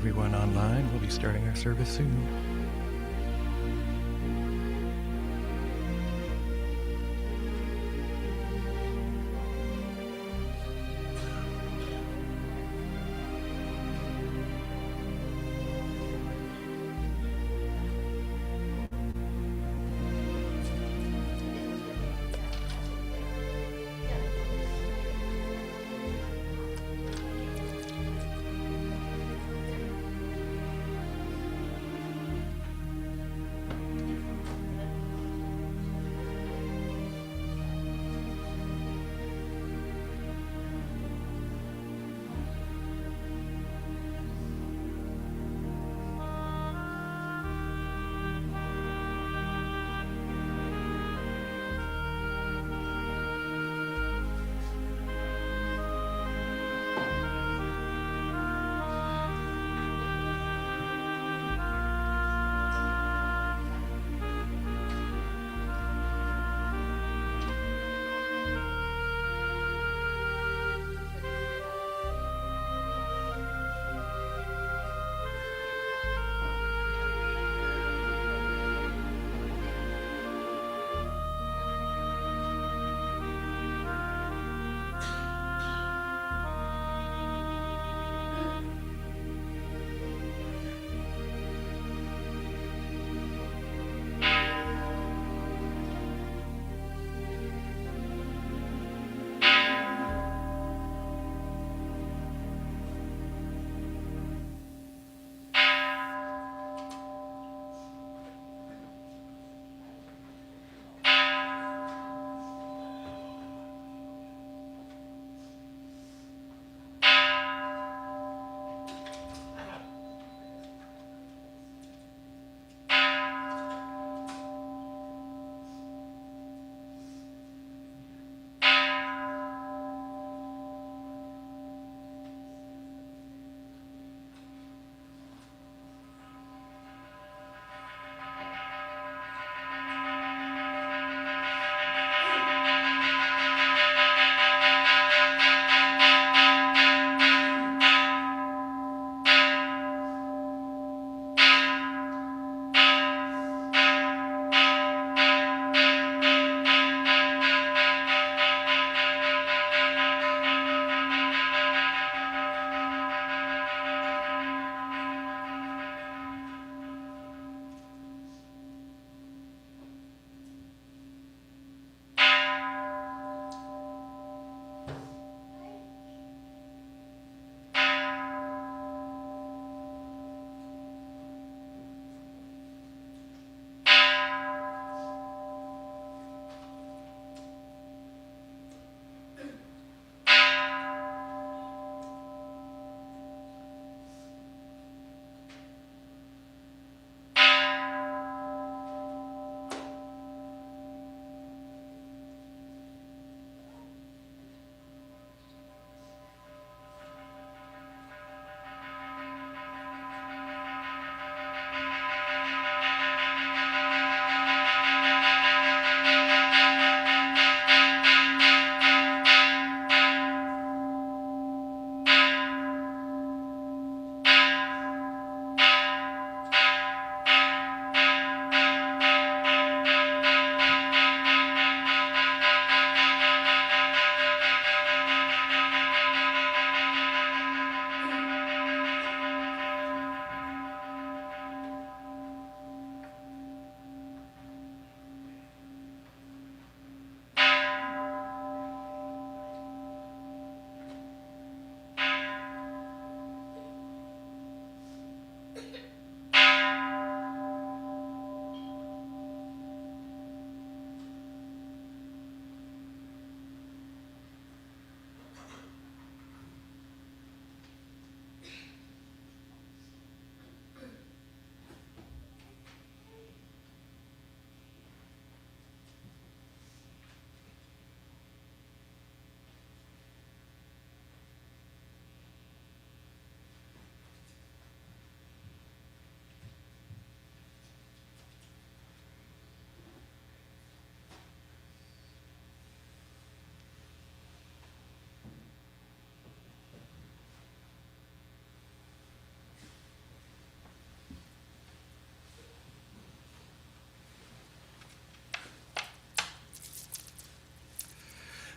everyone online. We'll be starting our service soon.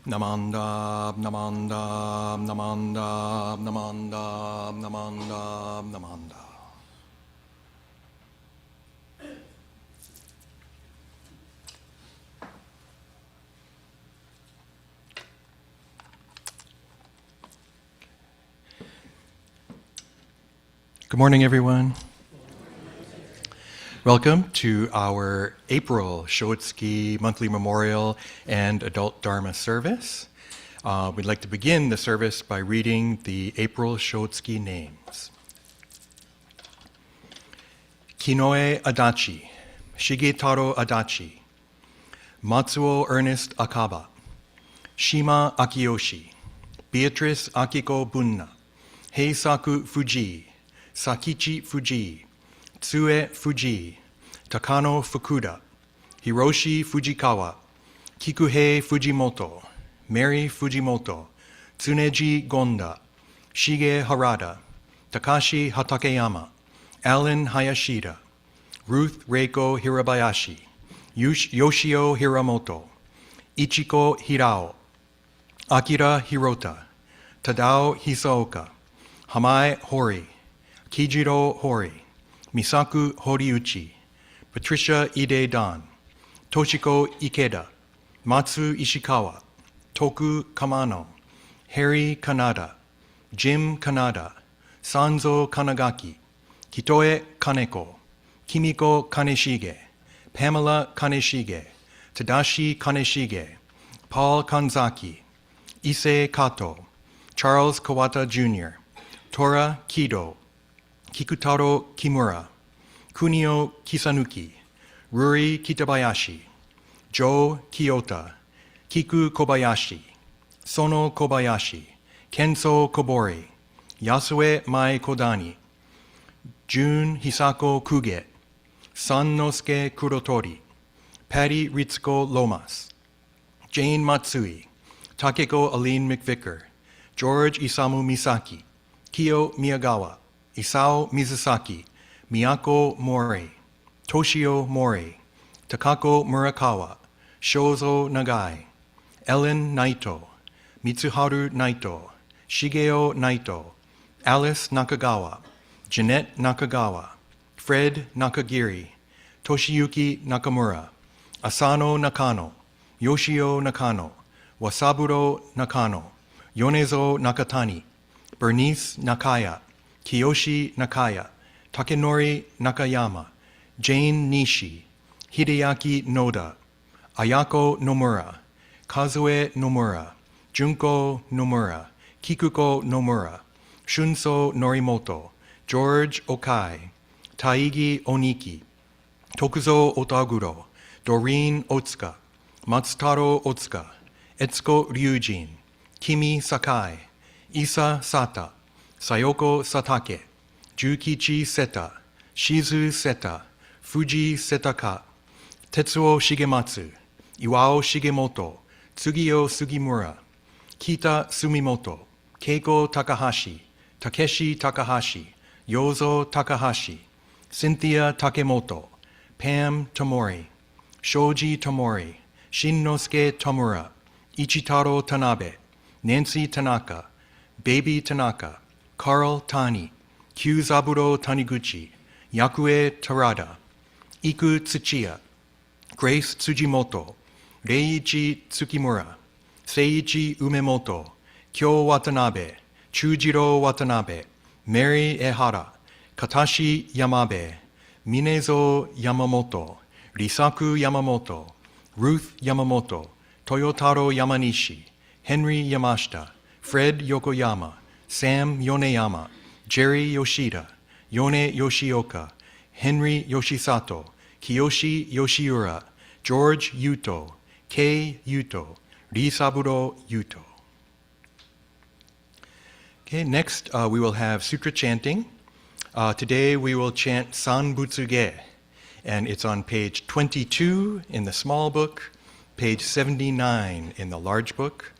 Namanda, namanda, namanda, namanda, namanda, namanda. Good morning, everyone. Welcome to our April Shotsuki monthly memorial and adult Dharma service. We'd like to begin the service by reading the April Shotsuki names. Kinoe Adachi, Shigetaro Adachi, Matsuo Ernest Akaba, Shima Akiyoshi, Beatrice Akiko Bunna, Heisaku Fuji, Sakichi Fuji, Tsue Fuji, Takano Fukuda, Hiroshi Fujikawa, Kikuhei Fujimoto, Mary Fujimoto, Tsuneji Gonda, Shige Harada, Takashi Hatakeyama, Alan Hayashida, Ruth Reiko Hirabayashi, Yoshio Hiramoto, Ichiko Hirao, Akira Hirota, Tadao Hisaoka, Hamae Hori, Kijiro Hori, Misaku Horiuchi, Patricia Ide Dan, Toshiko Ikeda, Matsu Ishikawa, Toku Kamano, Harry Kanada, Jim Kanada, Sanzo Kanagaki, Kitoe Kaneko, Kimiko Kaneshige, Pamela Kaneshige, Tadashi Kaneshige, Paul Kanzaki, Issei Kato, Charles Kawata Jr., Tora Kido, Kikutaro Kimura, Kunio Kisanuki, Ruri Kitabayashi, Joe Kiyota, Kiku Kobayashi, Sono Kobayashi, Kenso Kobori, Yasue Mai Kodani, Jun Hisako Kuge, Sannosuke Kurotori, Patty Ritsuko Lomas, Jane Matsui, Takeko Aline McVicker, George Isamu Misaki, Kyo Miyagawa, Isao Mizusaki, Miyako Mori, Toshio Mori, Takako Murakawa, Shozo Nagai, Ellen Naito, Mitsuharu Naito, Shigeo Naito, Alice Nakagawa, Jeanette Nakagawa, Fred Nakagiri, Toshiyuki Nakamura, Asano Nakano, Yoshio Nakano, Wasaburo Nakano, Yonezo Nakatani, Bernice Nakaya, Kiyoshi Nakaya, Takenori Nakayama, Jane Nishi, Hideaki Noda, Ayako Nomura, Kazue Nomura, Junko Nomura, Kikuko Nomura, Shunso Norimoto, George Okai, Taigi Oniki, Tokuzo Otaguro, Doreen Otsuka, Matsutaro Otsuka, Etsuko Ryujin, Kimi Sakai, Isa Sata, Sayoko Satake, Jukichi Seta, Shizu Seta, Fuji Setaka, Tetsuo Shigematsu, Iwao Shigemoto, Tsugiyo Sugimura, Kita Sumimoto, Keiko Takahashi, Takeshi Takahashi, Yozo Takahashi, Cynthia Takemoto, Pam Tomori, Shoji Tomori, Shinnosuke Tomura, Ichitaro Tanabe, Nancy Tanaka, Baby Tanaka, Carl Tani, Kyuzaburo Taniguchi, Yakue Tarada, Iku Tsuchiya, Grace Tsujimoto, Reiichi Tsukimura, Seiichi Umemoto, Kyo Watanabe, Chujiro Watanabe, Mary Ehara, Katashi Yamabe, Minezo Yamamoto, Risaku Yamamoto, Ruth Yamamoto, Toyotaro Yamanishi, Henry Yamashita, Fred Yokoyama, Sam Yoneyama, Jerry Yoshida, Yone Yoshioka, Henry Yoshisato, Kiyoshi Yoshiura, George Yuto, Kei Yuto, Risaburo Yuto. Okay, next we will have Sutra chanting. Today we will chant Sanbutsuge, and it's on page 22 in the small book, page 79 in the large book.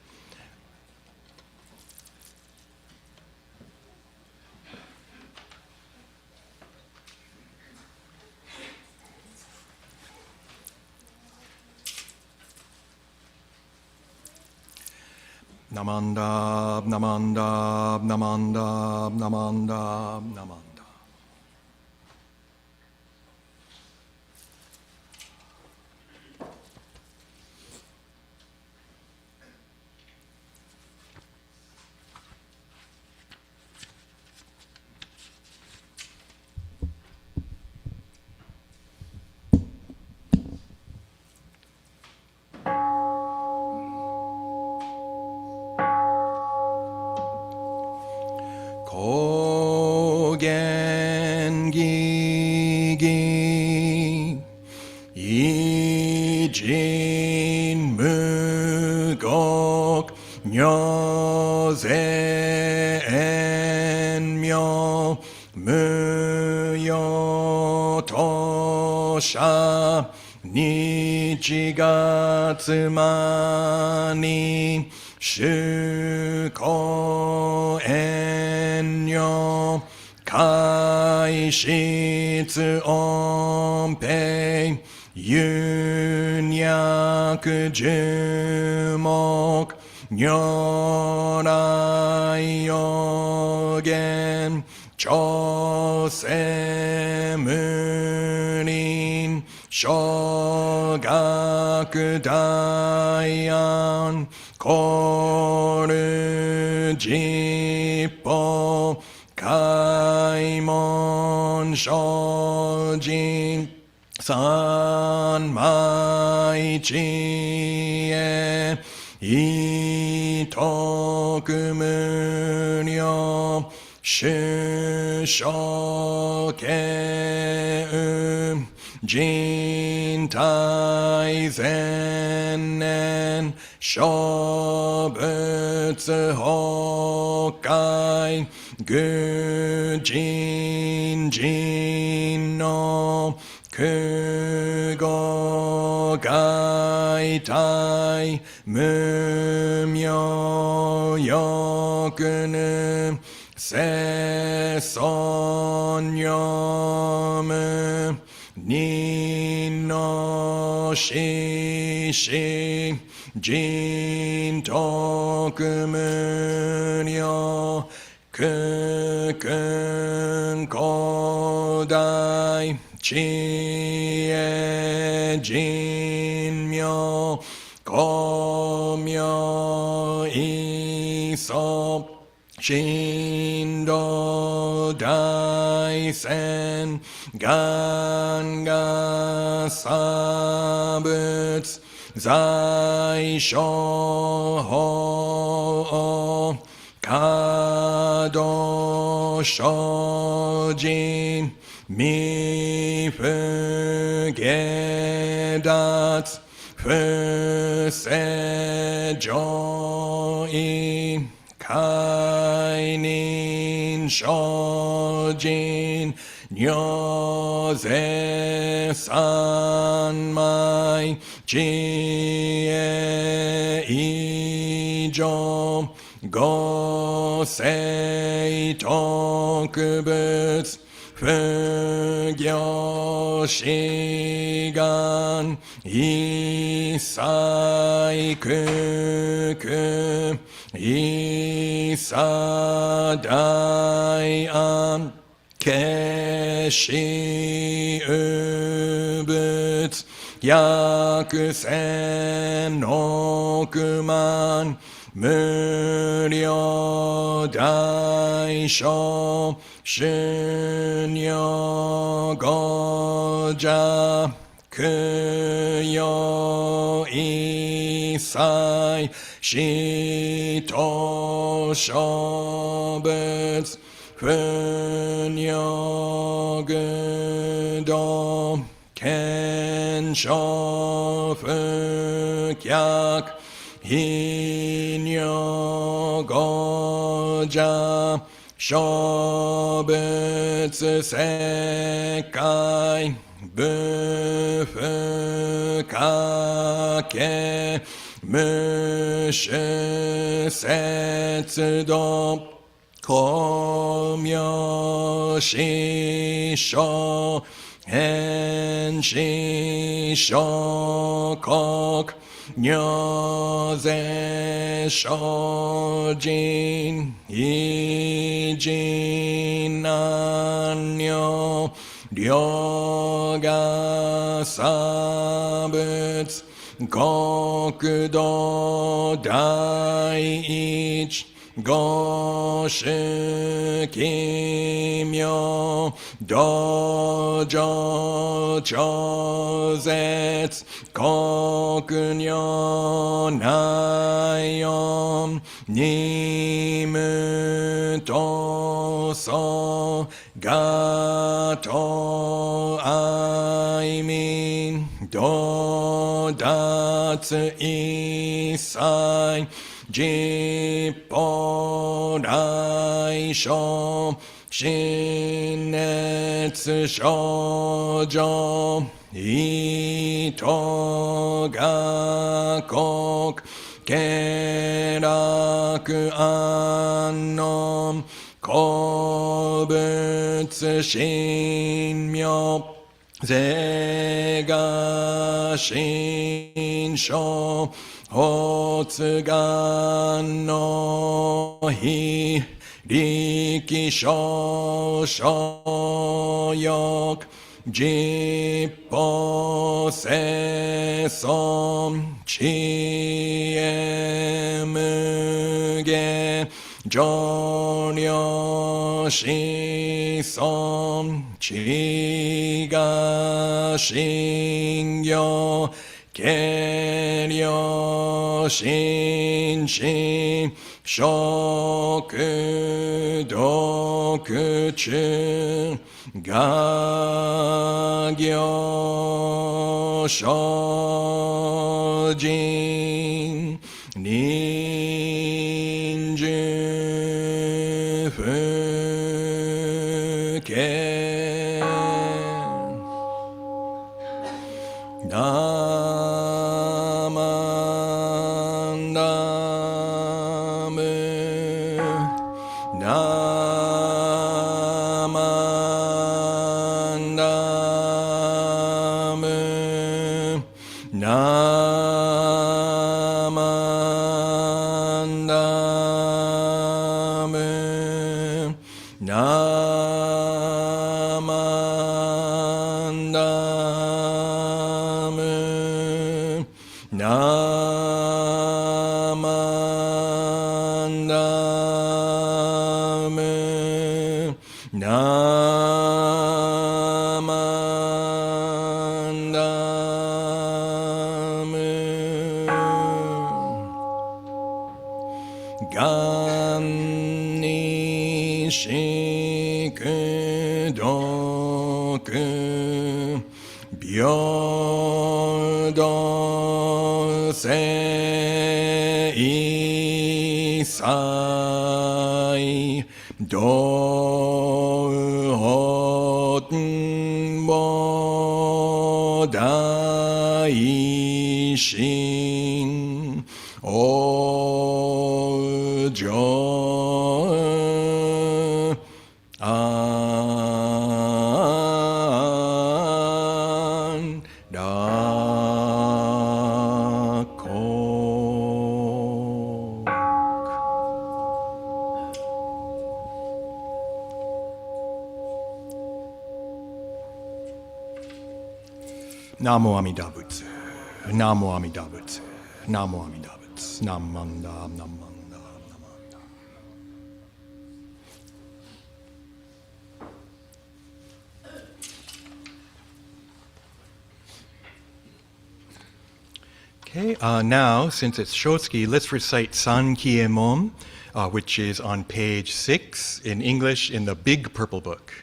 Namandab, namandab, namandab, namandab, namandab. Gigi Ijin Mugok Nyoze Enmyo Muyotosha Nichigatsumani Shuko Enyo Kaishitsu Onpei Yunyaku Jumok Nyorai Yogen Chose Munin Shogaku Dayan Koru Jippo Kaimon Shojin Sanmai Chie Itoku Munyo Shushoke Jintai Zennen Shobutsu Hokai Gujin Jin no Kugo Gaitai Mumyo Yokunu Seson Yomu Nino Shishi Jin Tokumunyo Kukun Kodai Chie Jinmyo Komyo Isop Shindo Daisen Ganga Sabuts Zai Shoho Kado Shojin Mifu Gedatsu Fusejoi Kainin Shojin Nyoze Sanmai Chie Ijo Gosei Tokubutsu Fugyo Shigan Isai Kuku Isadai An Keshi Ubutsu Yakusen Okuman Muryo Daisho Shunyo Goja Kuyo Isai Shito Shobutsu Funyo Gudo Kansho Fukyak Hinyo Goja Shobutsu Sekai Bufu Kake Mushu Setsudo Komyo Shisho Henshi Shokok nyoze shojin ijin nanyo ryoga sabutsu Gokudo Daiichi Goshu Kimyo Dojo Chozetsu Kokunyo Nayon Nimu Toso Gato Aimin Dodatsu Isai Jippo Daisho Shinetsu Shoujo Ito Gakok Keraku Annon Kobutsu Shinmyo Zega Shinsho Otsugan no Hi Riki Shoshoyok Jippo Sesom Chiemuge Joryo Shisom Chiga Shingyo Keryo Shinshin Shoku Dokuchu Gagyo Shojin Ninju Fuken Namo Amida Butsu, Namo Amida Butsu, Namo Amida Butsu, Namanda, Namanda, Namanda. Okay, now, since it's Shotsuki, let's recite Sankiemon, which is on page 6 in English in the big purple book.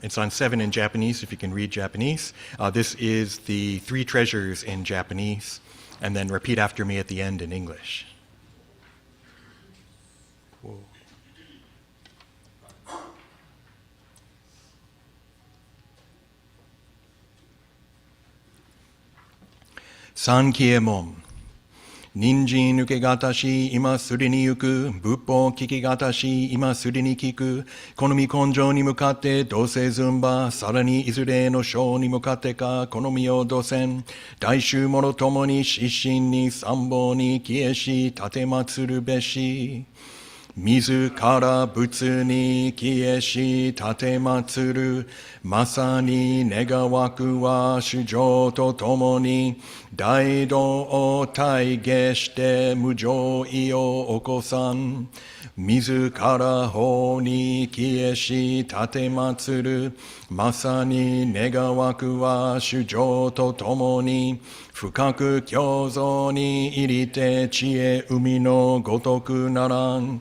It's on 7 in Japanese, if you can read Japanese. This is the 3 treasures in Japanese, and then repeat after me at the end in English. Whoa. Sankiemon. Ninjin ukegata shi ima suri ni yuku, buppo kikigata shi ima suri ni kiku, konomi konjo ni mukatte dose zumba, sarani izure no sho ni mukatte ka konomi o dosen, daishu moro tomo ni shishin ni sambo ni kieshi tatematsuru beshi. Mizu kara butsu ni kieshi tatematsuru, masa ni negawaku wa shujo to tomo ni, daido o taige shite mujo i o okosan. Mizu kara ho ni kieshi tatematsuru, masa ni negawaku wa shujo to tomo ni, fukaku kyozo ni irite chie umi no gotoku naran.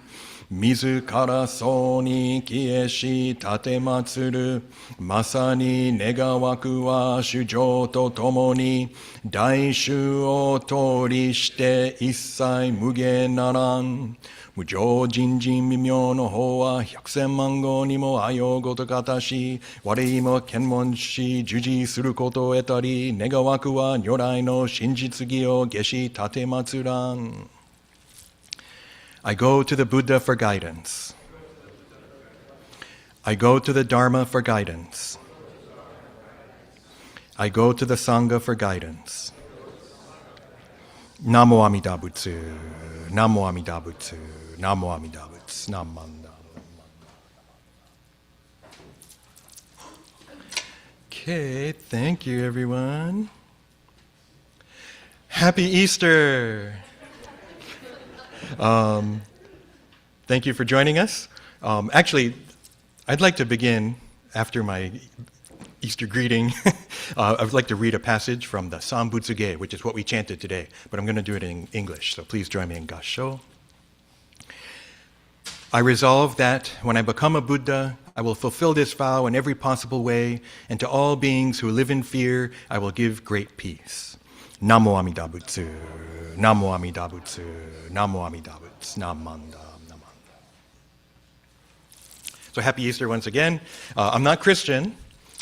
Mizu kara so ni kieshi tatematsuru, masa ni negawaku wa shujo to tomo ni, daishu o tori shite issai muge naran. Mujo jinjin mimyo no ho wa hyakusen mango ni mo ayo goto kata shi, warei mo kenmon shi juji suru koto o etari, negawaku wa nyorai no shinjitsugi o geshi tatematsuran. I go to the Buddha for guidance. I go to the Dharma for guidance. I go to the Sangha for guidance. Namo Amida Butsu, Namo Amida Butsu, Namo Amida Butsu, Namanda. Okay, thank you everyone. Happy Easter! Thank you for joining us. Actually, I'd like to begin after my Easter greeting. I would like to read a passage from the Sanbutsuge, which is what we chanted today, but I'm going to do it in English, so please join me in Kansho. I resolve that when I become a Buddha, I will fulfill this vow in every possible way, and to all beings who live in fear, I will give great peace. Namo Amida Butsu, Namo Amida Butsu, Namo Amida Butsu, Namanda, Namanda. So happy Easter once again. I'm not Christian.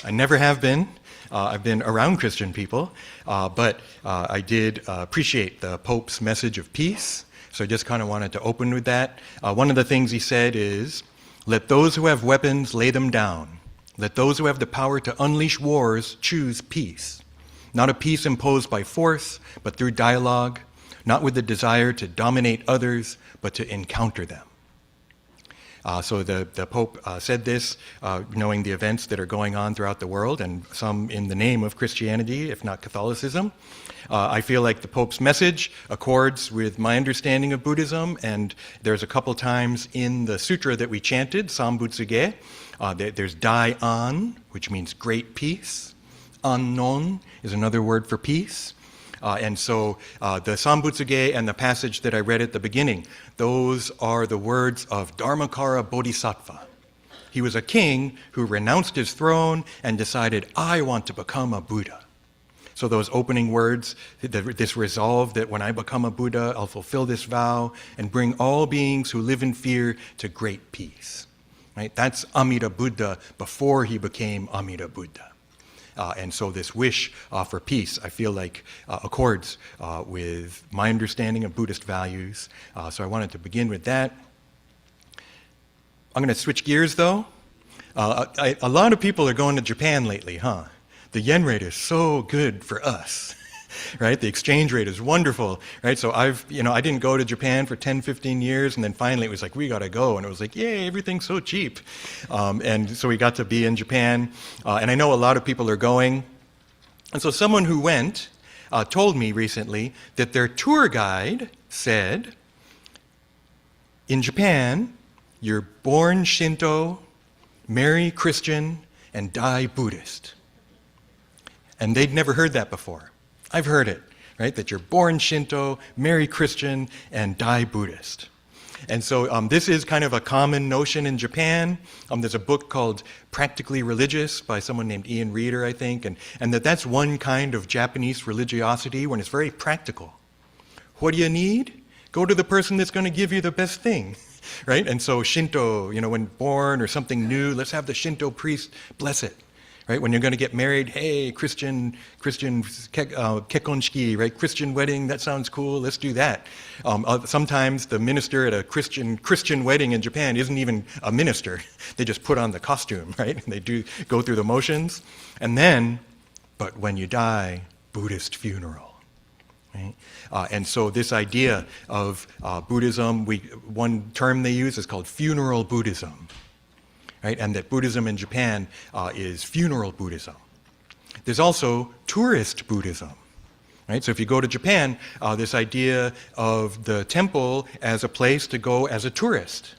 I never have been. I've been around Christian people, but I did appreciate the Pope's message of peace. So I just kind of wanted to open with that. One of the things he said is, let those who have weapons lay them down. Let those who have the power to unleash wars choose peace. Not a peace imposed by force, but through dialogue, not with the desire to dominate others, but to encounter them. So the Pope said this, knowing the events that are going on throughout the world, and some in the name of Christianity, if not Catholicism. I feel like the Pope's message accords with my understanding of Buddhism, and there's a couple times in the sutra that we chanted, Sanbutsuge, there's Dai-an, which means great peace. Annon is another word for peace. And so the Sanbutsuge and the passage that I read at the beginning, those are the words of Dharmakara Bodhisattva. He was a king who renounced his throne and decided, I want to become a Buddha. So those opening words, this resolve that when I become a Buddha, I'll fulfill this vow and bring all beings who live in fear to great peace. Right? That's Amida Buddha before he became Amida Buddha. And so this wish for peace, I feel like, accords with my understanding of Buddhist values. So I wanted to begin with that. I'm going to switch gears, though. A lot of people are going to Japan lately, huh? The yen rate is so good for us. Right? The exchange rate is wonderful, right? So I didn't go to Japan for 10, 15 years, and then finally it was like, we got to go. And it was like, yay, everything's so cheap. And so we got to be in Japan. And I know a lot of people are going. And so someone who went told me recently that their tour guide said, in Japan, you're born Shinto, marry Christian, and die Buddhist. And they'd never heard that before. I've heard it, right? That you're born Shinto, marry Christian, and die Buddhist. And so this is kind of a common notion in Japan. There's a book called Practically Religious by someone named Ian Reader, I think, and that's one kind of Japanese religiosity when it's very practical. What do you need? Go to the person that's going to give you the best thing, right? And so Shinto, when born or something new, let's have the Shinto priest bless it. right? When you're going to get married, hey, Christian kekonshiki, right? Christian wedding, that sounds cool, let's do that. Sometimes the minister at a Christian wedding in Japan isn't even a minister. They just put on the costume, right? And they do go through the motions. And then, but when you die, Buddhist funeral. Right? And so this idea of Buddhism, one term they use is called funeral Buddhism. Right? And that Buddhism in Japan is funeral Buddhism. There's also tourist Buddhism. Right? So if you go to Japan, this idea of the temple as a place to go as a tourist.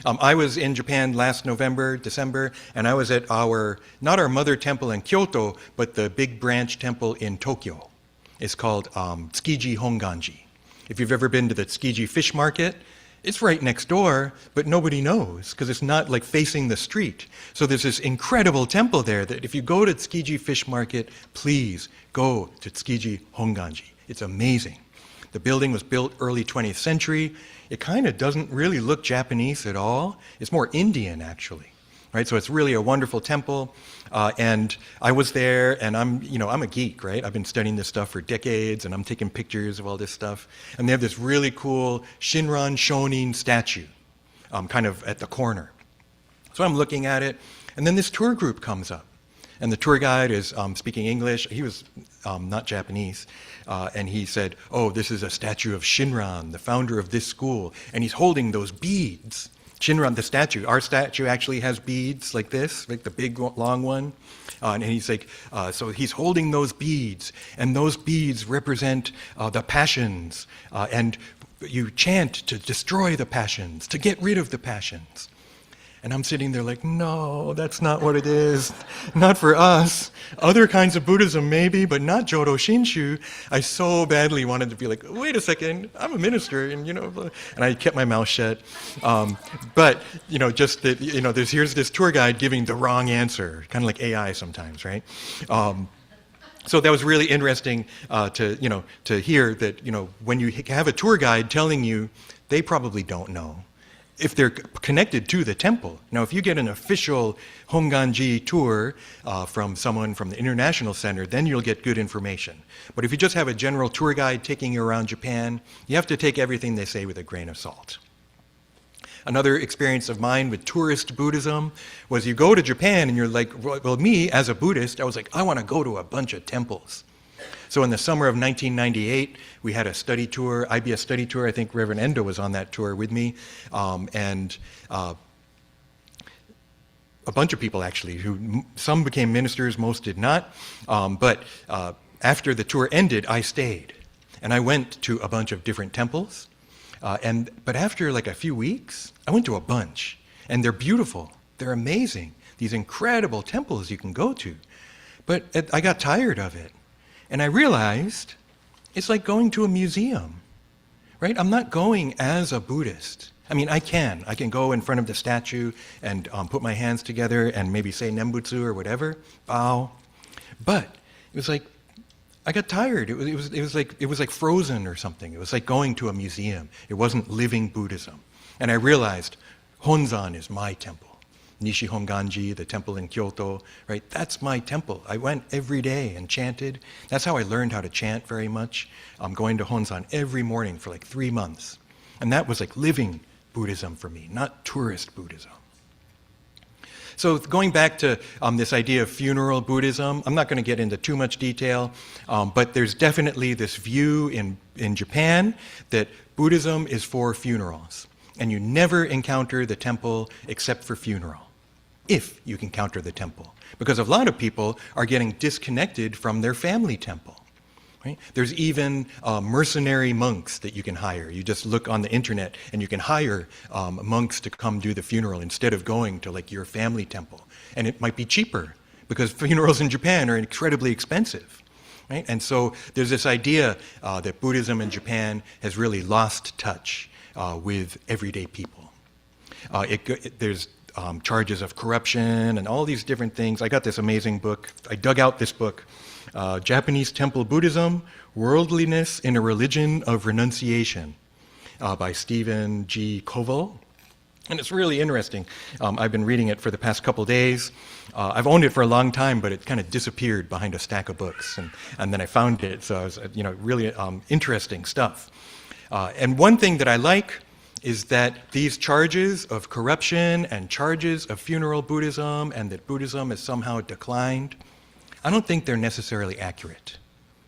I was in Japan last December, and I was at not our mother temple in Kyoto, but the big branch temple in Tokyo. It's called Tsukiji Honganji. If you've ever been to the Tsukiji fish market, it's right next door, but nobody knows because it's not like facing the street. So there's this incredible temple there that if you go to Tsukiji fish market, please go to Tsukiji Honganji. It's amazing. The building was built early 20th century. It kind of doesn't really look Japanese at all. It's more Indian, actually. Right? So it's really a wonderful temple. And I was there, and I'm a geek, right? I've been studying this stuff for decades, and I'm taking pictures of all this stuff. And they have this really cool Shinran Shonin statue, kind of at the corner. So I'm looking at it, and then this tour group comes up. And the tour guide is speaking English. He was not Japanese. And he said, oh, this is a statue of Shinran, the founder of this school. And he's holding those beads. Shinran, the statue. Our statue actually has beads like this, like the big, long one. And he's like, so he's holding those beads. And those beads represent the passions. And you chant to destroy the passions, to get rid of the passions. And I'm sitting there like, no, that's not what it is. Not for us. Other kinds of Buddhism maybe, but not Jodo Shinshu. I so badly wanted to be like, wait a second, I'm a minister, and and I kept my mouth shut. But just that, here's this tour guide giving the wrong answer, kind of like AI sometimes, right? So that was really interesting to hear that when you have a tour guide telling you, they probably don't know. If they're connected to the temple. Now, if you get an official Honganji tour from someone from the International Center, then you'll get good information. But if you just have a general tour guide taking you around Japan, you have to take everything they say with a grain of salt. Another experience of mine with tourist Buddhism was you go to Japan and you're like, well, me as a Buddhist, I was like, I want to go to a bunch of temples. So in the summer of 1998, we had a study tour, IBS study tour. I think Reverend Endo was on that tour with me. And a bunch of people, actually, some became ministers, most did not. But after the tour ended, I stayed. And I went to a bunch of different temples. But after like a few weeks, I went to a bunch. And they're beautiful. They're amazing. These incredible temples you can go to. But I got tired of it. And I realized it's like going to a museum, right? I'm not going as a Buddhist. I mean, I can go in front of the statue and put my hands together and maybe say Nembutsu or whatever, bow. But it was like, I got tired. It was like Frozen or something. It was like going to a museum. It wasn't living Buddhism. And I realized Honzan is my temple. Nishi Honganji, the temple in Kyoto, right? That's my temple. I went every day and chanted. That's how I learned how to chant very much. I'm going to Honzan every morning for like 3 months. And that was like living Buddhism for me, not tourist Buddhism. So going back to this idea of funeral Buddhism, I'm not going to get into too much detail, but there's definitely this view in Japan that Buddhism is for funerals. And you never encounter the temple except for funeral. If you can counter the temple. Because a lot of people are getting disconnected from their family temple. Right? There's even mercenary monks that you can hire. You just look on the internet and you can hire monks to come do the funeral instead of going to like your family temple. And it might be cheaper because funerals in Japan are incredibly expensive. Right? And so there's this idea that Buddhism in Japan has really lost touch with everyday people. There's charges of corruption and all these different things. I got this amazing book. I dug out this book, Japanese Temple Buddhism, Worldliness in a Religion of Renunciation, by Stephen G. Koval. And it's really interesting. I've been reading it for the past couple days. I've owned it for a long time, but it kind of disappeared behind a stack of books. And then I found it, so it was, really interesting stuff. And one thing that I like is that these charges of corruption and charges of funeral Buddhism and that Buddhism has somehow declined, I don't think they're necessarily accurate.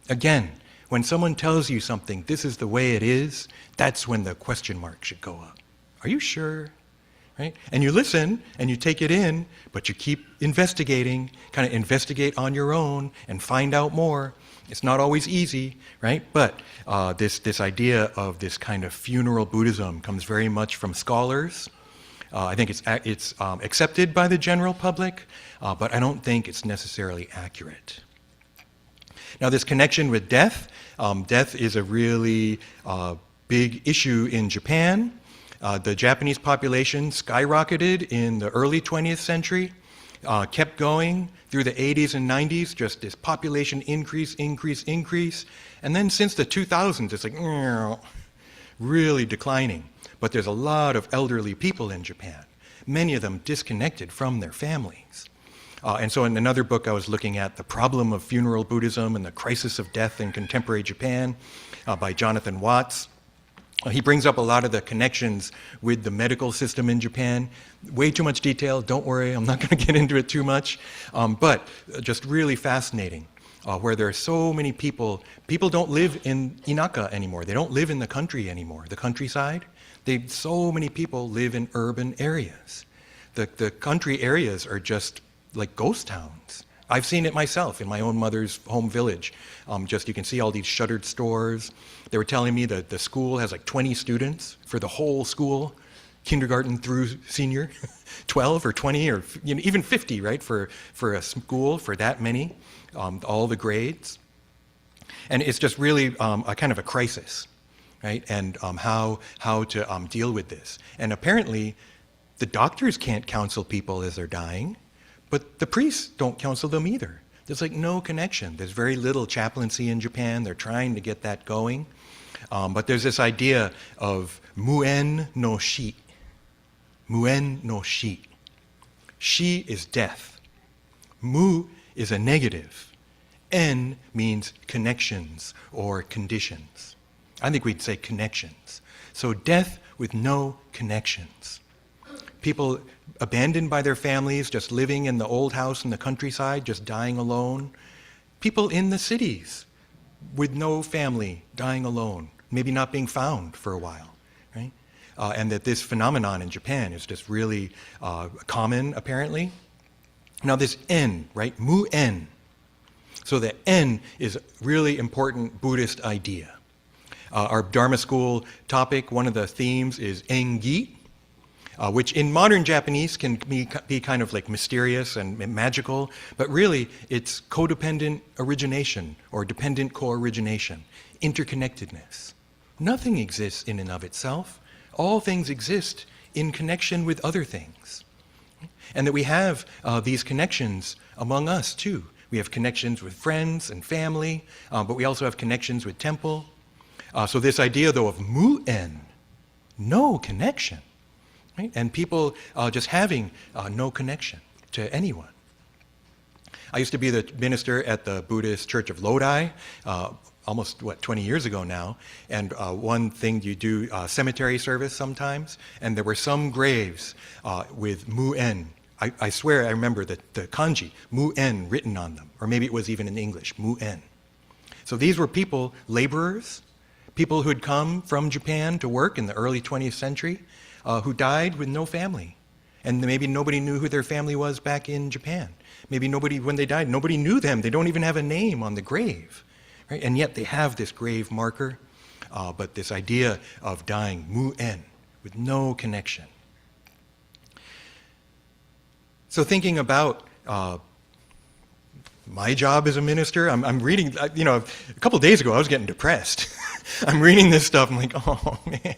Again, when someone tells you something, this is the way it is, that's when the question mark should go up. Are you sure? Right? And you listen and you take it in, but you keep investigating, kind of investigate on your own and find out more. It's not always easy, right? But this idea of this kind of funeral Buddhism comes very much from scholars. I think it's accepted by the general public, but I don't think it's necessarily accurate. Now, this connection with death, death is a really big issue in Japan. The Japanese population skyrocketed in the early 20th century, kept going through the 80s and 90s, just this population increase. And then since the 2000s, it's like really declining. But there's a lot of elderly people in Japan, many of them disconnected from their families. And so in another book I was looking at The Problem of Funeral Buddhism and the Crisis of Death in Contemporary Japan by Jonathan Watts. He brings up a lot of the connections with the medical system in Japan. Way too much detail, don't worry, I'm not going to get into it too much. But just really fascinating, where there are so many people don't live in inaka anymore. They don't live in the country anymore, the countryside. So many people live in urban areas. The country areas are just like ghost towns. I've seen it myself in my own mother's home village. You can see all these shuttered stores. They were telling me that the school has like 20 students for the whole school, kindergarten through senior, 12 or 20 or even 50, right, for a school for that many, all the grades. And it's just really a kind of a crisis, right, and how to deal with this. And apparently the doctors can't counsel people as they're dying, but the priests don't counsel them either. There's like no connection. There's very little chaplaincy in Japan. They're trying to get that going. But there's this idea of muen no shi. Muen no shi. Shi is death. Mu is a negative. En means connections or conditions. I think we'd say connections. So death with no connections. People abandoned by their families, just living in the old house in the countryside, just dying alone. People in the cities with no family, dying alone, maybe not being found for a while, right? And that this phenomenon in Japan is just really common, apparently. Now this en, right, mu-en. So the en is a really important Buddhist idea. Our Dharma school topic, one of the themes is engi, which in modern Japanese can be kind of like mysterious and magical, but really it's codependent origination or dependent co-origination, interconnectedness. Nothing exists in and of itself. All things exist in connection with other things. And that we have these connections among us too. We have connections with friends and family, but we also have connections with temple. So this idea though of mu-en, no connection. Right? And people just having no connection to anyone. I used to be the minister at the Buddhist Church of Lodi, almost, 20 years ago now. And one thing, you do cemetery service sometimes, and there were some graves with mu-en. I swear I remember the kanji, mu-en, written on them. Or maybe it was even in English, mu-en. So these were people, laborers, people who had come from Japan to work in the early 20th century, who died with no family. And maybe nobody knew who their family was back in Japan. Maybe when they died, nobody knew them. They don't even have a name on the grave. Right? And yet they have this grave marker, but this idea of dying, mu-en, with no connection. So thinking about my job as a minister, I'm reading, a couple of days ago I was getting depressed. I'm reading this stuff, I'm like, oh man,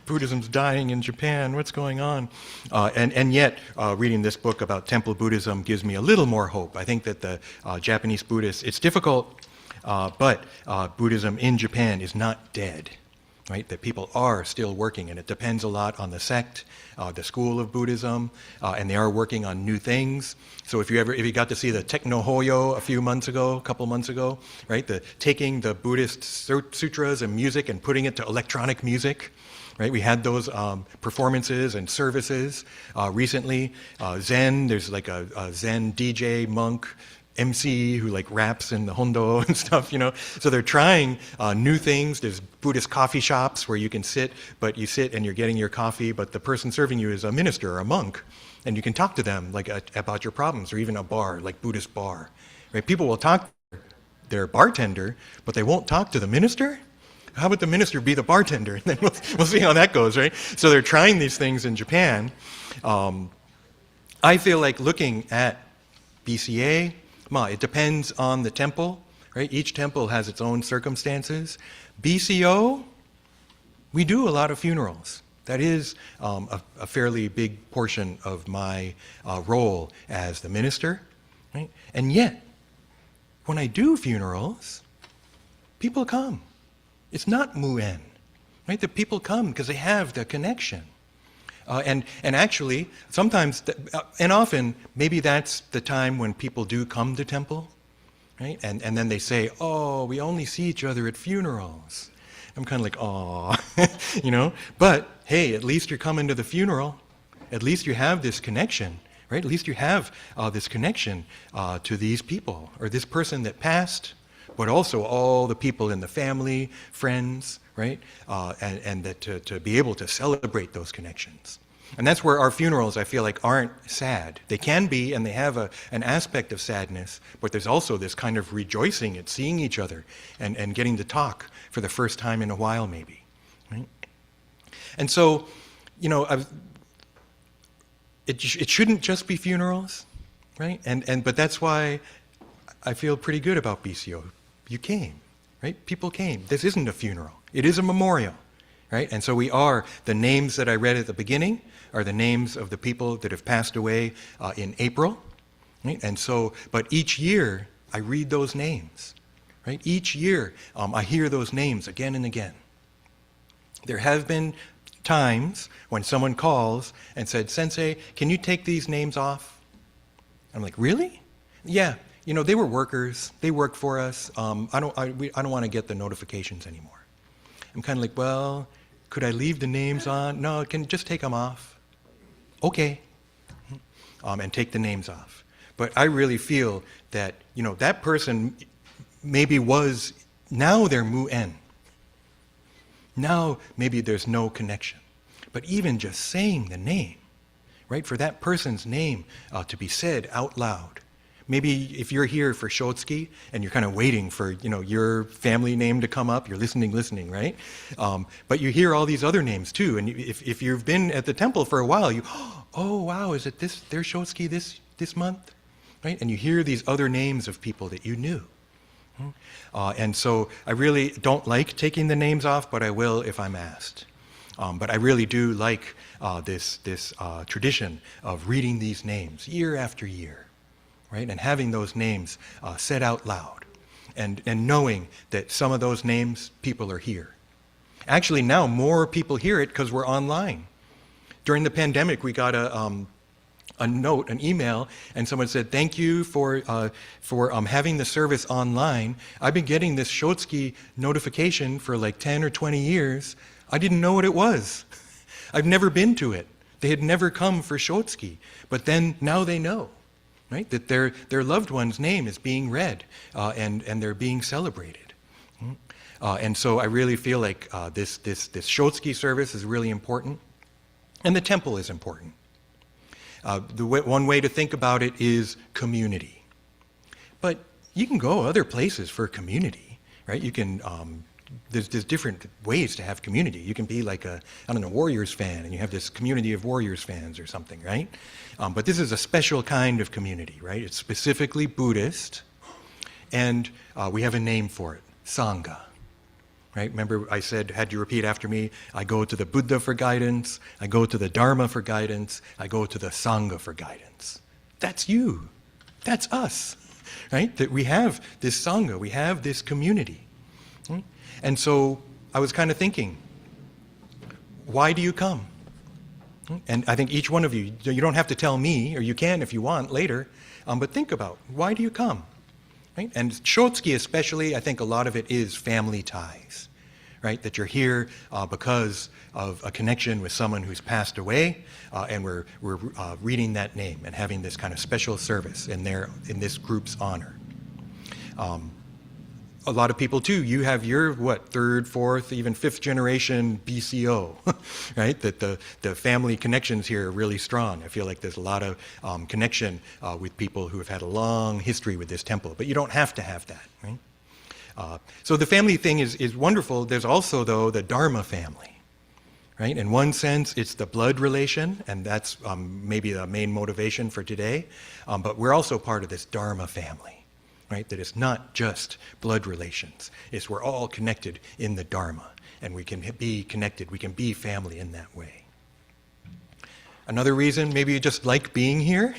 Buddhism's dying in Japan, what's going on? And yet, reading this book about temple Buddhism gives me a little more hope. I think that the Japanese Buddhists, it's difficult, but Buddhism in Japan is not dead. right? That people are still working, and it depends a lot on the sect, the school of Buddhism, and they are working on new things. So if you got to see the Techno-Hoyo a couple months ago, right? Taking the Buddhist sutras and music and putting it to electronic music, right? We had those performances and services recently. Zen, there's like a Zen DJ monk MC who like raps in the hondo and stuff, So they're trying new things. There's Buddhist coffee shops where you can sit, but you sit and you're getting your coffee, but the person serving you is a minister or a monk, and you can talk to them like about your problems, or even a bar, like Buddhist bar, right? People will talk to their bartender, but they won't talk to the minister. How about the minister be the bartender? And then we'll see how that goes, right? So they're trying these things in Japan. I feel like looking at BCA, it depends on the temple, right? Each temple has its own circumstances. BCO, we do a lot of funerals. That is a fairly big portion of my role as the minister, right? And yet, when I do funerals, people come. It's not Muen, right? The people come because they have the connection. And actually, sometimes, and often, maybe that's the time when people do come to temple, right? And then they say, oh, we only see each other at funerals. I'm kind of like, aw, But, hey, at least you're coming to the funeral. At least you have this connection, right? At least you have this connection to these people, or this person that passed, but also all the people in the family, friends, right? And that to be able to celebrate those connections. And that's where our funerals, I feel like, aren't sad. They can be, and they have an aspect of sadness, but there's also this kind of rejoicing at seeing each other and getting to talk for the first time in a while, maybe. Right? And so, it shouldn't just be funerals, right? But that's why I feel pretty good about BCO. You came, right? People came. This isn't a funeral. It is a memorial, right? And so the names that I read at the beginning are the names of the people that have passed away in April, right? And so, but each year I read those names, right? Each year I hear those names again and again. There have been times when someone calls and said, Sensei, can you take these names off? I'm like, really? Yeah. They were workers. They worked for us. I don't want to get the notifications anymore. I'm kind of like, well, could I leave the names on? No, can just take them off. Okay. And take the names off. But I really feel that, that person maybe now they're Mu-en. Now maybe there's no connection. But even just saying the name, right, for that person's name to be said out loud. Maybe if you're here for Shotsuki and you're kind of waiting for, your family name to come up, you're listening, right? But you hear all these other names too. And if you've been at the temple for a while, oh wow, is it there's Shotsuki this month? Right? And you hear these other names of people that you knew. And so I really don't like taking the names off, but I will if I'm asked. But I really do like this tradition of reading these names year after year. Right? And having those names said out loud, and knowing that some of those names, people are here. Actually, now more people hear it because we're online. During the pandemic, we got a note, an email, and someone said, "Thank you for having the service online. I've been getting this Shotsuki notification for like 10 or 20 years. I didn't know what it was. I've never been to it. They had never come for Shotsuki, but then now they know." Right? That their loved one's name is being read and they're being celebrated. And so I really feel like this Shotsuki service is really important, and the temple is important. One way to think about it is community. But you can go other places for community, right? You can there's different ways to have community. You can be like a Warriors fan, and you have this community of Warriors fans or something, right? But this is a special kind of community, right? It's specifically Buddhist, and we have a name for it, Sangha, right? Remember I said, had you repeat after me, I go to the Buddha for guidance, I go to the Dharma for guidance, I go to the Sangha for guidance. That's you. That's us, right? That we have this Sangha, we have this community. And so I was kind of thinking, why do you come? And I think each one of you don't have to tell me, or you can if you want later, but think about, why do you come? Right? And Shotsuki especially, I think a lot of it is family ties, right? That you're here because of a connection with someone who's passed away, and we're reading that name and having this kind of special service in this group's honor. A lot of people too, you have your, third, fourth, even fifth generation BCO, right? That the family connections here are really strong. I feel like there's a lot of connection with people who have had a long history with this temple, but you don't have to have that, right? So the family thing is wonderful. There's also, though, the Dharma family, right? In one sense, it's the blood relation, and that's maybe the main motivation for today, but we're also part of this Dharma family. Right? That it's not just blood relations. It's we're all connected in the Dharma, and we can be connected, we can be family in that way. Another reason, maybe you just like being here.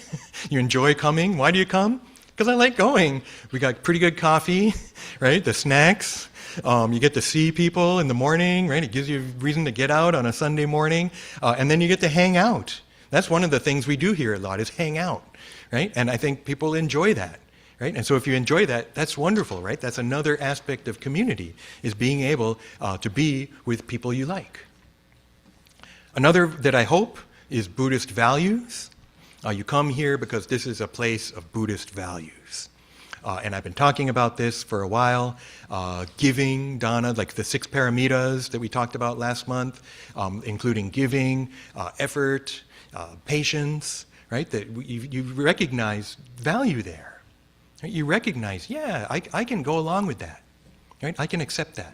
You enjoy coming. Why do you come? Because I like going. We got pretty good coffee, right? The snacks. You get to see people in the morning, right? It gives you a reason to get out on a Sunday morning, and then you get to hang out. That's one of the things we do here a lot, is hang out, right? And I think people enjoy that. Right? And so if you enjoy that, that's wonderful, right? That's another aspect of community, is being able to be with people you like. Another that I hope is Buddhist values. You come here because this is a place of Buddhist values. And I've been talking about this for a while. Giving, dana, like the 6 paramitas that we talked about last month, including giving, effort, patience, right? That you recognize value there. You recognize, yeah, I can go along with that, right? I can accept that.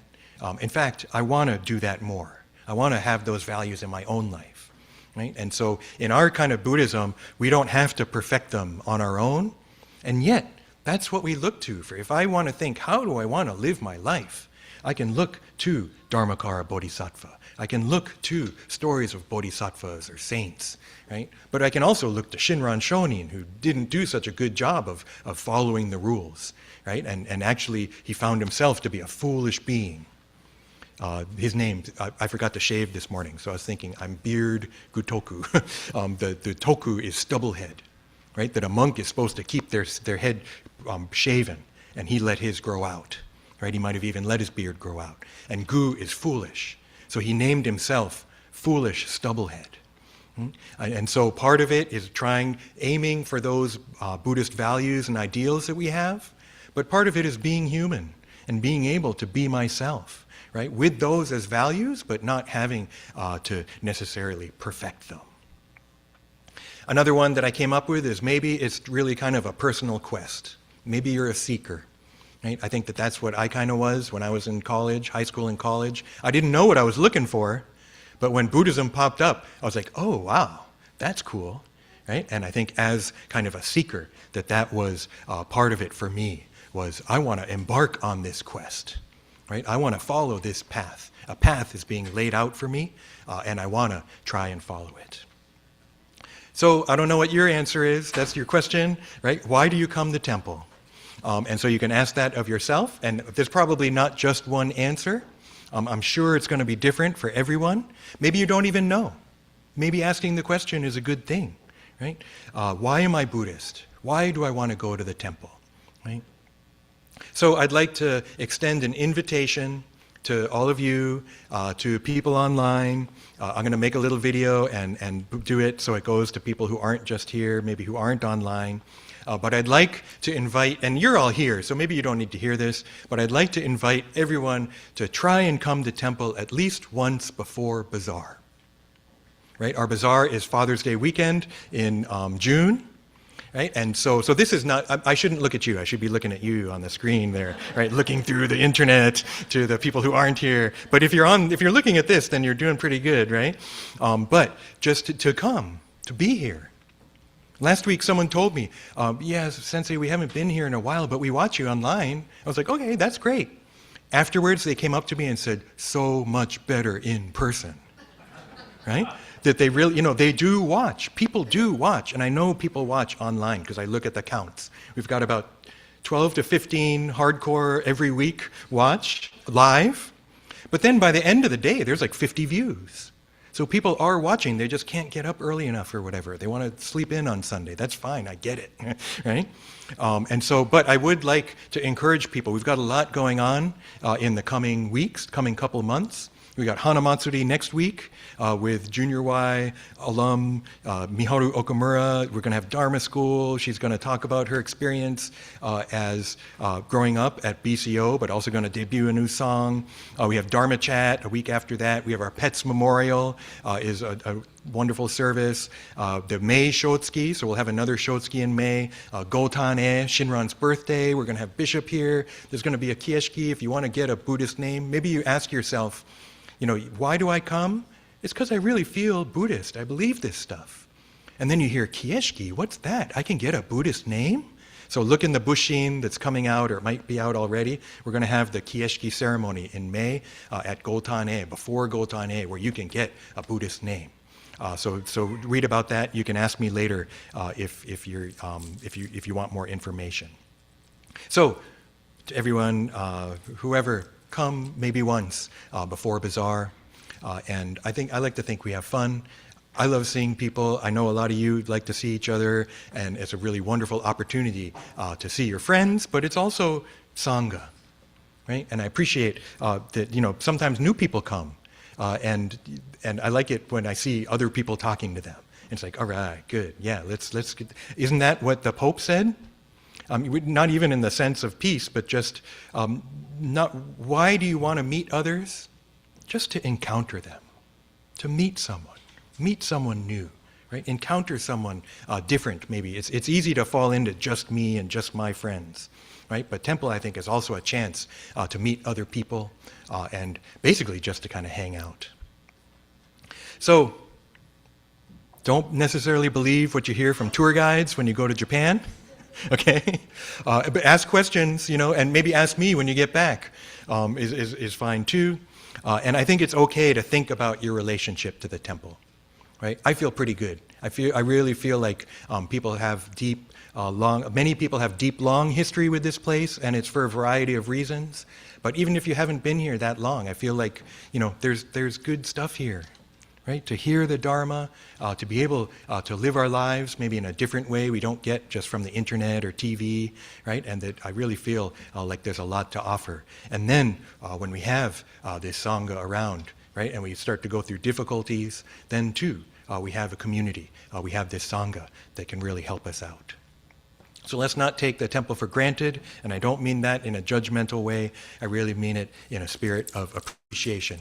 In fact, I want to do that more. I want to have those values in my own life, right? And so in our kind of Buddhism, we don't have to perfect them on our own, and yet that's what we look to. For if I want to think, how do I want to live my life? I can look to Dharmakara Bodhisattva. I can look to stories of bodhisattvas or saints, right? But I can also look to Shinran Shonin, who didn't do such a good job of following the rules, right? And actually, he found himself to be a foolish being. His name, I forgot to shave this morning, so I was thinking, I'm Beard Gutoku. The toku is stubble head, right? That a monk is supposed to keep their head shaven, and he let his grow out, right? He might have even let his beard grow out. And gu is foolish. So he named himself Foolish Stubblehead. And so part of it is aiming for those Buddhist values and ideals that we have, but part of it is being human and being able to be myself, right? With those as values, but not having to necessarily perfect them. Another one that I came up with is maybe it's really kind of a personal quest. Maybe you're a seeker. Right? I think that's what I kind of was when I was in college, high school and college. I didn't know what I was looking for, but when Buddhism popped up, I was like, oh, wow, that's cool. Right? And I think as kind of a seeker, that was part of it for me, was I want to embark on this quest. Right? I want to follow this path. A path is being laid out for me, and I want to try and follow it. So I don't know what your answer is. That's your question, right? Why do you come to temple? And so you can ask that of yourself, and there's probably not just one answer. I'm sure it's going to be different for everyone. Maybe you don't even know. Maybe asking the question is a good thing, right? Why am I Buddhist? Why do I want to go to the temple, right? So I'd like to extend an invitation to all of you, to people online. I'm going to make a little video and do it so it goes to people who aren't just here, maybe who aren't online. But I'd like to invite, and you're all here, so maybe you don't need to hear this, but I'd like to invite everyone to try and come to temple at least once before Bazaar. Right? Our Bazaar is Father's Day weekend in June. Right? And so this is not, I shouldn't look at you, I should be looking at you on the screen there, right? Looking through the internet to the people who aren't here. But if you're looking at this, then you're doing pretty good, right? But just to come, to be here. Last week someone told me, yes, Sensei, we haven't been here in a while, but we watch you online. I was like, okay, that's great. Afterwards, they came up to me and said, so much better in person, right? That they really, they do watch. People do watch, and I know people watch online because I look at the counts. We've got about 12 to 15 hardcore every week watch live, but then by the end of the day, there's like 50 views. So people are watching, they just can't get up early enough or whatever. They want to sleep in on Sunday. That's fine, I get it, right? But I would like to encourage people. We've got a lot going on in the coming weeks, coming couple of months. We got Hanamatsuri next week with Junior Y alum Miharu Okamura. We're going to have Dharma School. She's going to talk about her experience as growing up at BCO, but also going to debut a new song. We have Dharma Chat a week after that. We have our Pets Memorial is a wonderful service. The May Shotsuki, so we'll have another Shotsuki in May. Gotan-e, Shinran's birthday. We're going to have Bishop here. There's going to be a Kieshiki. If you want to get a Buddhist name, maybe you ask yourself, why do I come? It's because I really feel Buddhist. I believe this stuff. And then you hear Kieshiki, what's that? I can get a Buddhist name? So look in the Bushin that's coming out, or it might be out already. We're going to have the Kieshiki ceremony in May at Gotan-e, before Gotan-e, where you can get a Buddhist name. So read about that. You can ask me later if you want more information. So to everyone, whoever, come maybe once before Bazaar. And I like to think we have fun. I love seeing people. I know a lot of you like to see each other, and it's a really wonderful opportunity to see your friends, but it's also Sangha, right? And I appreciate that, sometimes new people come, and I like it when I see other people talking to them. It's like, all right, good, yeah, let's get, isn't that what the Pope said? Not even in the sense of peace, but just why do you want to meet others? Just to encounter them, to meet someone new, right? Encounter someone different, maybe. It's easy to fall into just me and just my friends, right? But temple, I think, is also a chance to meet other people and basically just to kind of hang out. So don't necessarily believe what you hear from tour guides when you go to Japan. Okay, but ask questions, and maybe ask me when you get back is fine too. And I think it's okay to think about your relationship to the temple, right? I feel pretty good. I really feel like people have many people have deep, long history with this place, and it's for a variety of reasons. But even if you haven't been here that long, I feel like there's good stuff here. Right? To hear the Dharma, to be able to live our lives maybe in a different way we don't get just from the internet or TV, right? And that I really feel like there's a lot to offer. And then when we have this Sangha around, right, and we start to go through difficulties, then too we have a community. We have this Sangha that can really help us out. So let's not take the temple for granted, and I don't mean that in a judgmental way. I really mean it in a spirit of appreciation,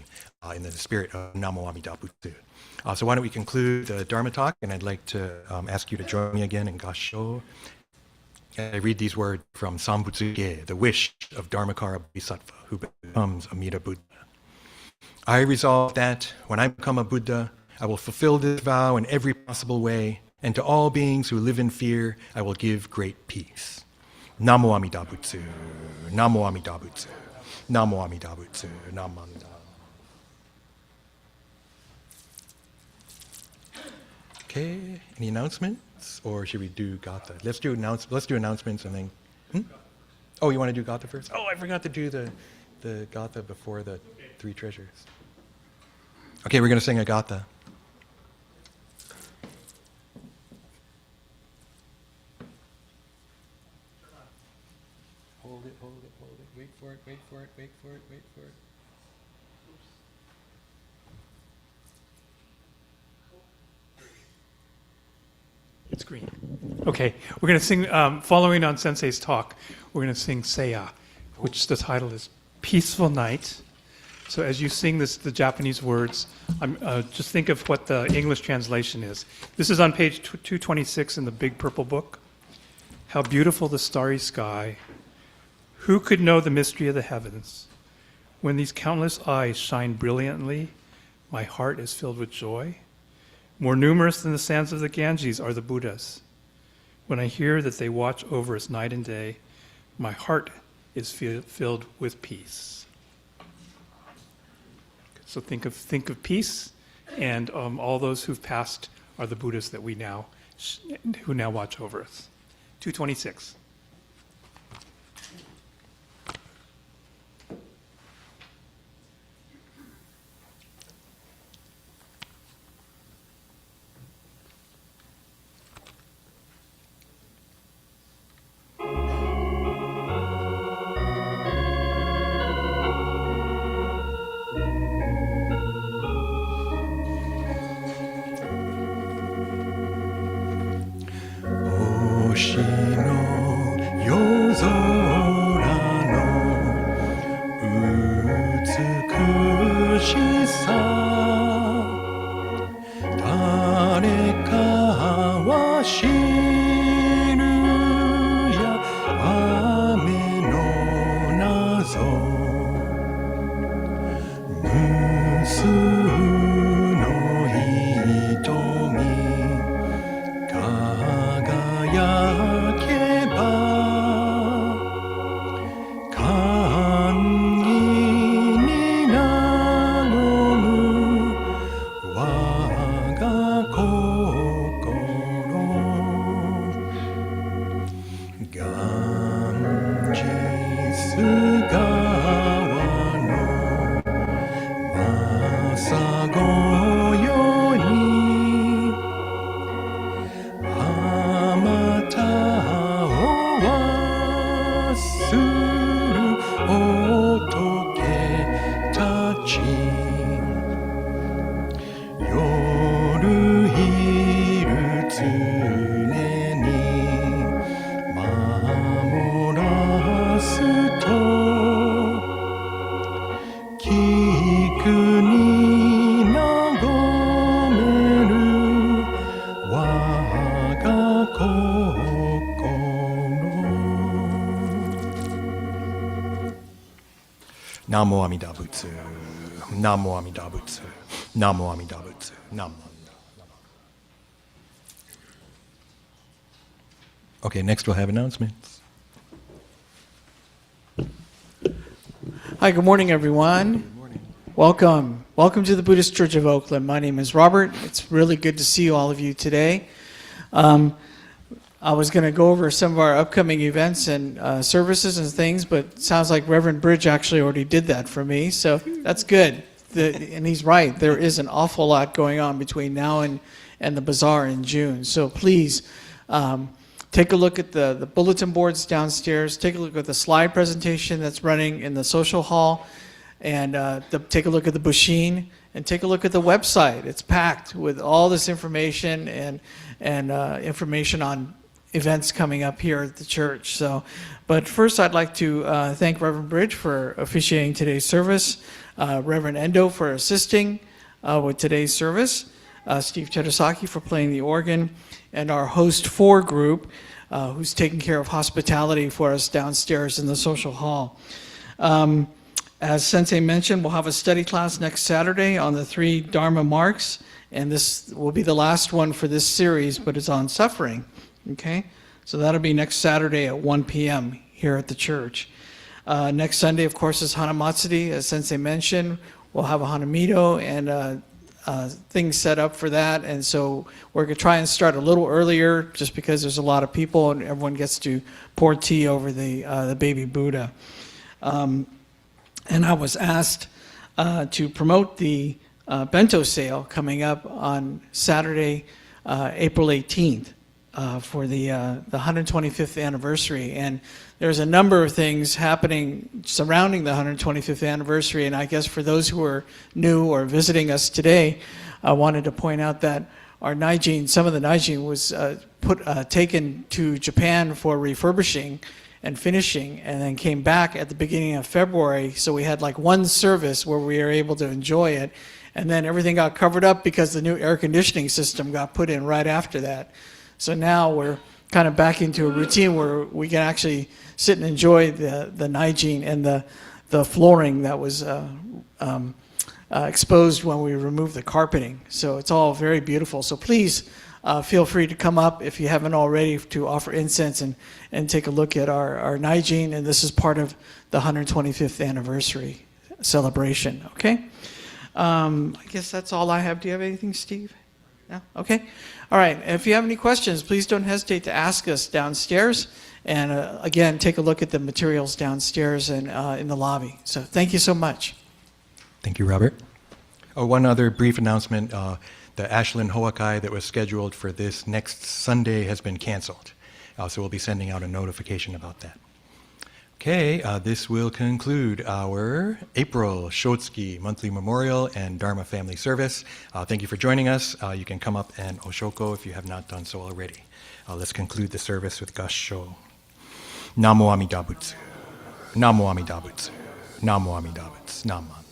in the spirit of Namo Amida Butsu. So why don't we conclude the Dharma talk, and I'd like to ask you to join me again in Gassho. I read these words from Sanbutsuge, the wish of Dharmakara Bodhisattva, who becomes Amida Buddha. I resolve that when I become a Buddha, I will fulfill this vow in every possible way, and to all beings who live in fear, I will give great peace. Namo Amida Butsu, Namo Amida Butsu, Namo Amida Butsu, Namo Amida. Okay, any announcements, or should we do Gatha? Let's do announcements and then. Oh, you want to do Gatha first? Oh, I forgot to do the Gatha before the three treasures. Okay, we're going to sing a Gatha. Hold it. Wait for it. It's green. Okay, we're going to sing, following on Sensei's talk, we're going to sing Seiya, which the title is Peaceful Night. So as you sing the Japanese words, just think of what the English translation is. This is on page 226 in the big purple book. How beautiful the starry sky. Who could know the mystery of the heavens? When these countless eyes shine brilliantly, my heart is filled with joy. More numerous than the sands of the Ganges are the Buddhas. When I hear that they watch over us night and day, my heart is filled with peace. So think of peace, and all those who've passed are the Buddhas that who now watch over us. 226. の夜空の美しさ誰かは知るや雨の謎無数の瞳輝けば歓喜に和む我が心ガンジス川の朝ごよにあまたを忘る仏たち夜昼常に守らすと聞くに和める我が心南無阿弥陀仏南無阿弥陀仏南無阿弥陀仏南無阿弥陀仏 Okay, next we'll have announcements. Hi, good morning, everyone. Good morning. Welcome. Welcome to the Buddhist Church of Oakland. My name is Robert. It's really good to see all of you today. I was going to go over some of our upcoming events and services and things, but it sounds like Reverend Bridge actually already did that for me, so that's good. And he's right. There is an awful lot going on between now and the bazaar in June. So please take a look at the bulletin boards downstairs. Take a look at the slide presentation that's running in the social hall. And take a look at the Bushin. And take a look at the website. It's packed with all this information and information on events coming up here at the church. So, but first I'd like to thank Reverend Bridge for officiating today's service, Reverend Endo for assisting with today's service, Steve Chedosaki for playing the organ, and our host 4 group who's taking care of hospitality for us downstairs in the social hall. As Sensei mentioned, we'll have a study class next Saturday on the 3 Dharma marks, and this will be the last one for this series, but it's on suffering. Okay, so that'll be next Saturday at 1 p.m. here at the church. Next Sunday, of course, is Hanamatsuri, as Sensei mentioned. We'll have a Hanamido and things set up for that, and so we're going to try and start a little earlier just because there's a lot of people and everyone gets to pour tea over the baby Buddha. And I was asked to promote the bento sale coming up on Saturday, April 18th. For the 125th anniversary, and there's a number of things happening surrounding the 125th anniversary, and I guess for those who are new or visiting us today, I wanted to point out that our Naijin, some of the Naijin was taken to Japan for refurbishing and finishing, and then came back at the beginning of February, so we had like one service where we were able to enjoy it, and then everything got covered up because the new air conditioning system got put in right after that. So now we're kind of back into a routine where we can actually sit and enjoy the Naijin and the flooring that was exposed when we removed the carpeting. So it's all very beautiful. So please feel free to come up if you haven't already to offer incense and take a look at our Naijin. And this is part of the 125th anniversary celebration. Okay? I guess that's all I have. Do you have anything, Steve? No? Okay. All right. If you have any questions, please don't hesitate to ask us downstairs. And again, take a look at the materials downstairs and in the lobby. So thank you so much. Thank you, Robert. Oh, one other brief announcement. The Ashland Hoakai that was scheduled for this next Sunday has been canceled. So we'll be sending out a notification about that. Okay, this will conclude our April Shotsuki monthly memorial and Dharma family service. Thank you for joining us. You can come up and oshoko if you have not done so already. Let's conclude the service with Gassho. Namo Amida Butsu. Namo Amida Butsu. Namo Amida Butsu. Namo.